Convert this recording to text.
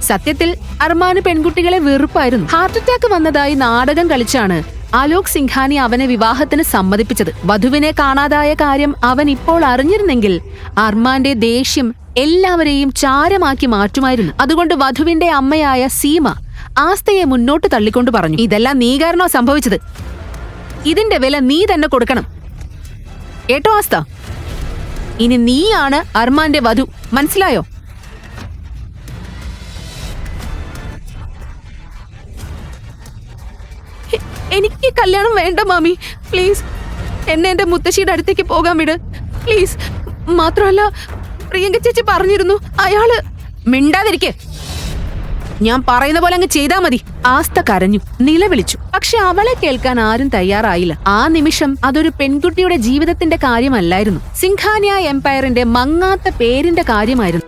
സത്യത്തിൽ അർമാന് പെൺകുട്ടികളെ വെറുപ്പായിരുന്നു. Heart attack വന്നതായി നാടകം കളിച്ചാണ് അലോക് സിംഘാനി അവനെ വിവാഹത്തിന് സമ്മതിപ്പിച്ചത്. വധുവിനെ കാണാതായ കാര്യം അവൻ ഇപ്പോൾ അറിഞ്ഞിരുന്നെങ്കിൽ അർമാന്റെ ദേഷ്യം എല്ലാവരെയും ചാരമാക്കി മാറ്റുമായിരുന്നു. അതുകൊണ്ട് വധുവിന്റെ അമ്മയായ സീമ ആസ്തയെ മുന്നോട്ട് തള്ളിക്കൊണ്ട് പറഞ്ഞു, ഇതെല്ലാം നീ കാരണോ സംഭവിച്ചത്. ഇതിന്റെ വില നീ തന്നെ കൊടുക്കണം. കേട്ടോ ആസ്ത, ഇനി നീയാണ് അർമാന്റെ വധു, മനസ്സിലായോ? എനിക്ക് കല്യാണം വേണ്ട മാമി, പ്ലീസ് എന്നെ എന്റെ മുത്തശ്ശിയുടെ അടുത്തേക്ക് പോകാൻ വിട് പ്ലീസ്. മാത്രമല്ല പ്രിയങ്ക ചേച്ചി പറഞ്ഞിരുന്നു അയാള്. മിണ്ടാതിരിക്കെ, ഞാൻ പറയുന്ന പോലെ അങ്ങ് ചെയ്താ മതി. ആസ്ത കരഞ്ഞു, നിലവിളിച്ചു. പക്ഷെ അവളെ കേൾക്കാൻ ആരും തയ്യാറായില്ല. ആ നിമിഷം അതൊരു പെൺകുട്ടിയുടെ ജീവിതത്തിന്റെ കാര്യമല്ലായിരുന്നു, സിംഘാനിയ എംപയറിന്റെ മങ്ങാത്ത പേരിന്റെ കാര്യമായിരുന്നു.